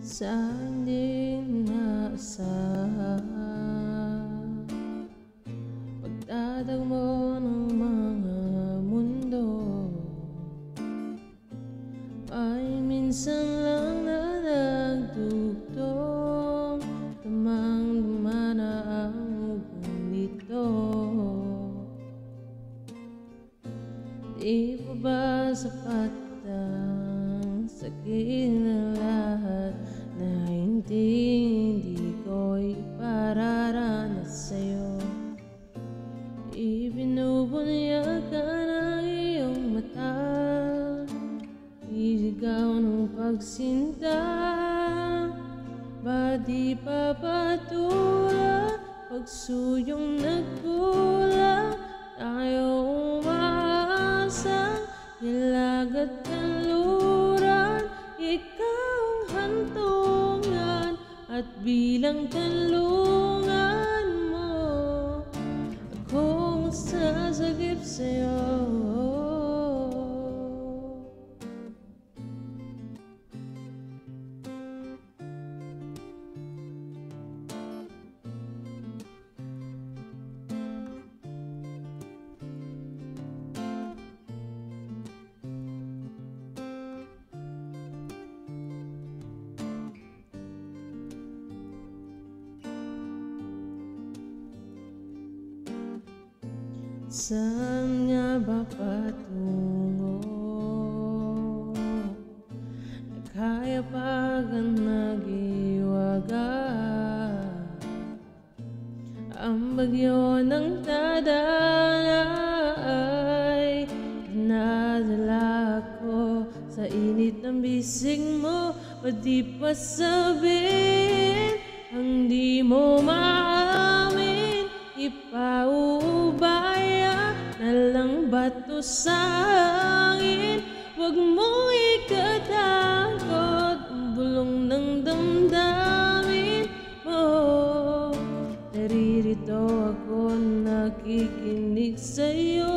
Saan din naasahan pagtatagpo ng mga mundo ay minsan lang na nagdugtong, tamang-tama na ang ugong nito. Di pa ba sapat ang sakit na lahat na hindi ko ipararanas sa'yo? Ibinubunyag ka ng iyong mata, iligaw ng pagsinta. Ba't di pa patulad pagsuyong nagkulang? Tayo umaasa, hilagat kanluran, ikaw ang hantungan at bilang kanlungan mo, akong sasagip sa'yo. Saan nga ba patungo? Kaya pag ang nag-iwaga, ang bagyo ng tadhana ay dinadala ko sa init ng bisig mo. Ba't di pa sabihin ang di mo maamin? Ipaubaya na lang bato sa hangin. Huwag mong ikatakot ang bulong ng damdamin mo. Naririto ako nakikinig sa'yo.